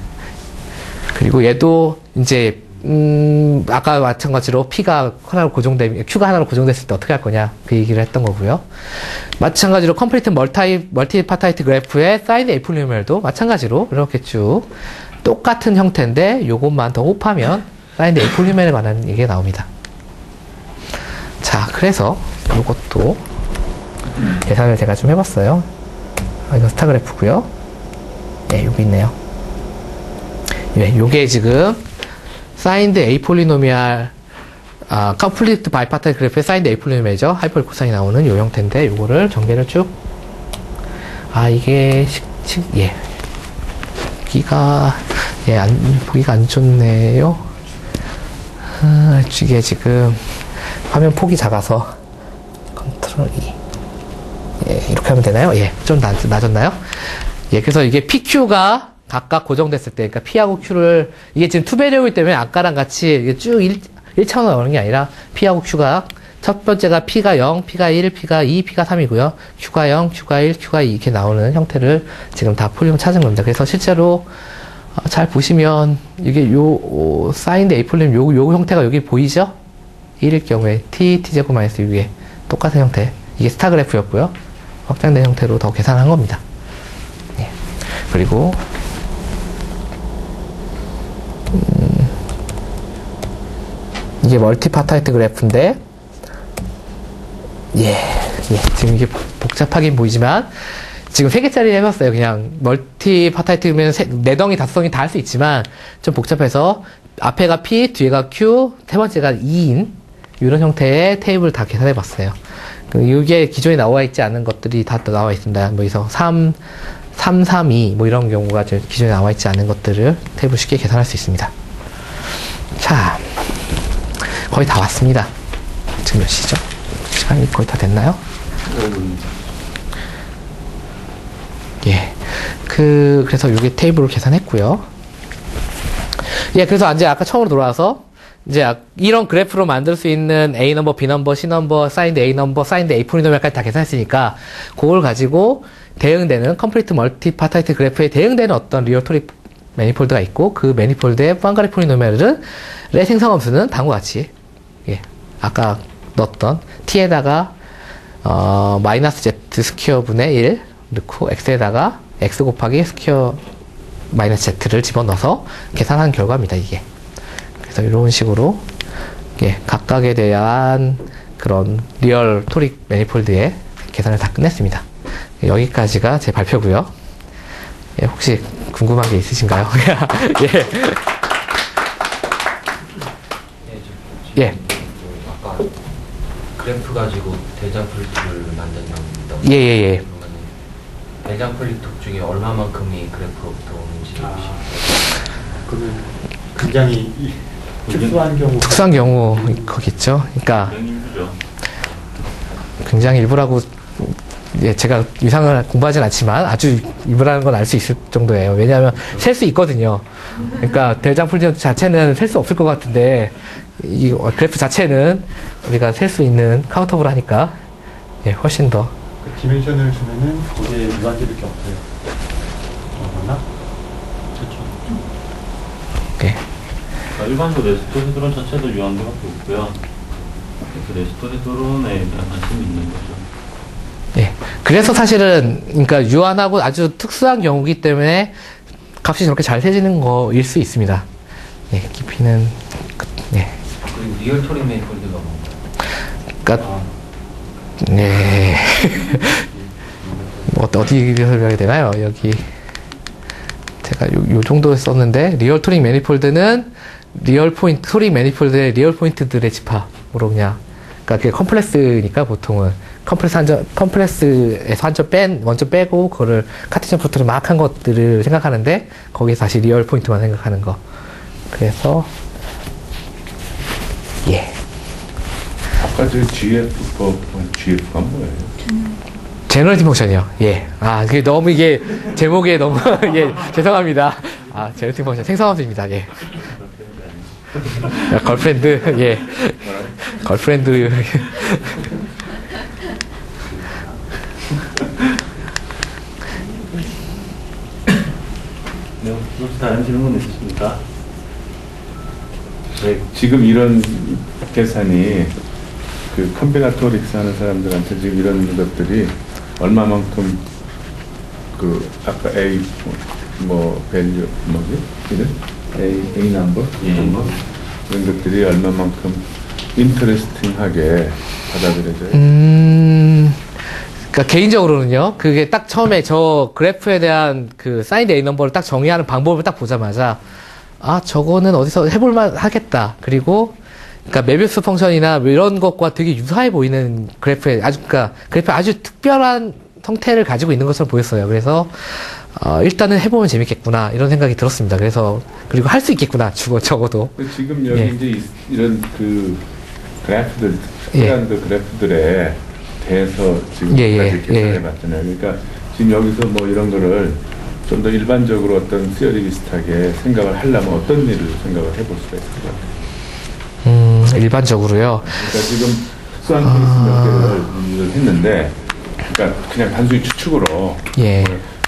그리고 얘도 이제 아까 마찬가지로 Q가 하나로 고정됐을 때 어떻게 할 거냐 그 얘기를 했던 거고요. 마찬가지로 컴플리트 멀티파타이트 그래프의 사인드 A 폴리노미얼도 마찬가지로 이렇게 쭉 똑같은 형태인데 요것만 더 곱하면 사인드 A 폴리노미얼에 관한 얘기가 나옵니다. 자, 그래서 요것도 계산을 제가 좀 해봤어요. 이거 스타 그래프고요. 네, 여기 있네요. 네, 요게 지금 사인드 A 폴리노미얼, 컴플리트 바이파타이트 그래프의 사인드 A 폴리노미얼이죠. 하이퍼볼 코사인이 나오는 요 형태인데, 요거를 전개를 쭉, 이게, 예. 보기가 안 좋네요. 이게 지금, 화면 폭이 작아서, 컨트롤 E. 예, 이렇게 하면 되나요? 예, 좀 낮았나요? 예, 그래서 이게 PQ가 각각 고정됐을 때, 그러니까 P하고 Q를, 이게 지금 투배려이기 때문에 아까랑 같이 이게 쭉 1차원으로 나오는 게 아니라, P하고 Q가, 첫 번째가 P가 0, P가 1, P가 2, P가 3이고요. Q가 0, Q가 1, Q가 2 이렇게 나오는 형태를 지금 다 폴리노미얼 찾은 겁니다. 그래서 실제로, 잘 보시면, 이게 사인드 A 폴리노미얼 요 형태가 여기 보이죠? 1일 경우에 T제곱 마이너스 6에 똑같은 형태. 이게 스타 그래프였고요. 확장된 형태로 더 계산한 겁니다. 예. 그리고, 이게 멀티파타이트 그래프인데, 지금 이게 복잡하긴 보이지만, 지금 3개짜리 해봤어요. 그냥, 멀티파타이트면 4덩이, 5덩이 다 할 수 있지만, 좀 복잡해서, 앞에가 P, 뒤에가 Q, 세 번째가 2인, 이런 형태의 테이블을 다 계산해봤어요. 이게 기존에 나와 있지 않은 것들이 다 나와 있습니다. 뭐, 그래서 3, 3, 2, 뭐 이런 경우가 기존에 나와 있지 않은 것들을 테이블 쉽게 계산할 수 있습니다. 자. 거의 다 왔습니다. 지금 몇 시죠? 시간이 거의 다 됐나요? 예. 그래서 여기 테이블을 계산했고요. 예, 그래서 이제 아까 처음으로 돌아와서, 이제 이런 그래프로 만들 수 있는 A 넘버, B 넘버, C 넘버, 사인드 A 넘버, 사인드 A 폴리노미얼까지 다 계산했으니까, 그걸 가지고 대응되는 컴플리트 멀티파타이트 그래프에 대응되는 어떤 리얼 토릭 매니폴드가 있고, 그 매니폴드의 포안가리 폴리노미얼의 생성함수는 다음과 같이, 예, 아까 넣었던 t에다가 마이너스 z 스퀘어 분의 1 넣고 x에다가 x 곱하기 스퀘어 마이너스 z를 집어넣어서 계산한 결과입니다. 이게. 그래서 이런 식으로 각각에 대한 그런 리얼 토릭 매니폴드의 계산을 다 끝냈습니다. 여기까지가 제 발표고요. 예, 혹시 궁금한 게 있으신가요? 예. 예. 아까 그래프 가지고 대장 폴리톱을 만든다고. 예. 대장 폴리톱 중에 얼마만큼이 그래프로부터 오는지 그러면 굉장히 특수한 경우 거겠죠. 그러니까 굉장히 일부라고 제가 위상을 공부하진 않지만 아주 일부라는 건 알 수 있을 정도예요. 왜냐하면 셀 수 있거든요. 그러니까 대장 폴리톱 자체는 셀 수 없을 것 같은데 이 그래프 자체는 우리가 셀 수 있는 카운터블 하니까 훨씬 더 그 디멘션을 주면은 거기에 무한대밖에 없어요. 얼마나? 일반적으로 레스토헤드론 자체도 유한대밖에 없고요. 그래서 레스토헤드론에 대한 관심이 있는 거죠. 예. 그래서 사실은 그러니까 유한하고 아주 특수한 경우이기 때문에 값이 저렇게 잘 세지는 거일 수 있습니다. 예, 깊이는 그리고 리얼 토릭 매니폴드가 뭔가요? 그러니까 어디 설명이 되나요? 여기 제가 요 정도 썼는데, 리얼 투링 매니폴드는 리얼 포인트, 투링 매니폴드의 리얼 포인트들의 집합으로 그냥, 그러니까 그게 컴플렉스니까 보통은 컴플렉스에서 먼저 빼고 그거를 카테시안 프로덕트를 막 한 것들을 생각하는데 거기서 다시 리얼 포인트만 생각하는 거. 그래서 예. 아까 저 GF가 뭐예요? 제너레이티브 모션이요. 예. 아, 그게 너무 이게 제목에 너무 예, 죄송합니다. 아, 제너레이티브 모션 생성함수입니다. 예. 야, 걸프렌드 예. 걸프렌드 네, 혹시 다른 질문 있으십니까? 네. 지금 이런 계산이 그 컴비나토릭스 하는 사람들한테 지금 이런 것들이 얼마만큼 그 아까 A 뭐 밸류 뭐지? 이런 A 넘버 이런 거 이런 것들이 얼마만큼 인터레스팅하게 받아들여져요? 그러니까 개인적으로는요. 그게 딱 처음에 저 그래프에 대한 그 사인드 A 넘버를 딱 정의하는 방법을 딱 보자마자 아 저거는 어디서 해볼만 하겠다. 그리고 그러니까 메비우스 펑션이나 뭐 이런 것과 되게 유사해 보이는 그래프에 그러니까 그래프 아주 특별한 형태를 가지고 있는 것처럼 보였어요. 그래서 일단은 해보면 재밌겠구나 이런 생각이 들었습니다. 그래서 그리고 할 수 있겠구나 적어도. 지금 여기 예. 이제 이런 그 그래프들 예. 특별한 그 그래프들에 대해서 지금 예. 계산해봤잖아요. 그러니까 지금 여기서 뭐 이런 거를 좀 더 일반적으로 어떤 시어리 비슷하게 생각을 하려면 어떤 일을 생각을 해볼 수가 있을 것 같아요. 일반적으로요. 그러니까 지금 특수한 케이스 몇 개를 했는데, 그러니까 그냥 단순히 추측으로 예.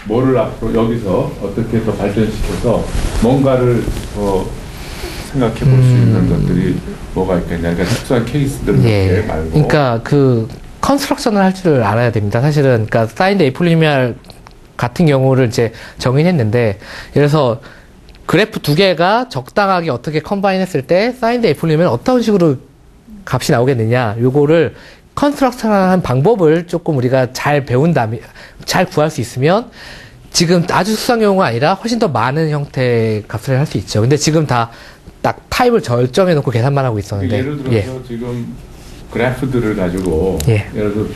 뭐를 앞으로 여기서 어떻게 더 발전시켜서 뭔가를 더 생각해 볼 수 있는 것들이 뭐가 있겠냐. 그러니까 특수한 케이스들 몇 개 예. 말고. 그러니까 그 컨스트럭션을 할 줄 알아야 됩니다. 사실은 그러니까 사인드 에이폴리미알 같은 경우를 이제 정의했는데 예를 들어서 그래프 두 개가 적당하게 어떻게 컴바인했을 때 사인드 에이폴리미알 어떤 식으로 값이 나오겠느냐 요거를 컨스트럭션한 방법을 조금 우리가 잘 배운 다음에 잘 구할 수 있으면 지금 아주 수상 경우가 아니라 훨씬 더 많은 형태의 값을 할 수 있죠. 근데 지금 다 딱 타입을 절정해 놓고 계산만 하고 있었는데 예를 들어서 지금 그래프들을 가지고 예. 예를 들어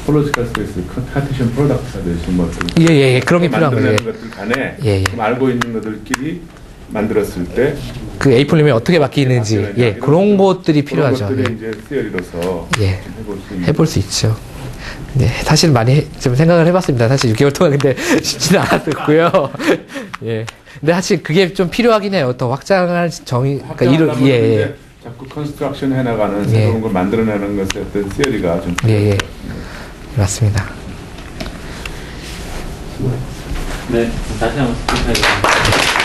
토폴로지컬 스페이스 카테시안 프로덕트 하듯이 뭐 예. 그런 게 필요한 거예요. 만들어내는 것들 간에 예. 좀 알고 있는 것들끼리 만들었을 때 그 에이폴리미알 어떻게 바뀌는지 예 그런 것들이 필요하죠. 그런 것들이 예. 이제 시어리로서 예. 좀 해볼 수 있는 해볼 수 있죠. 네, 사실 많이 좀 생각을 해봤습니다. 사실 6개월 동안 근데 쉽지는 않았고요. 예. 근데 사실 그게 좀 필요하긴 해요. 더 확장할 정의, 그러니까 확장하려면 예. 이제 자꾸 컨스트럭션 해나가는 예. 새로운 걸 만들어내는 것에 어떤 시어리가 좀 예. 맞습니다. 네, 다시 한번 스피드하겠습니다.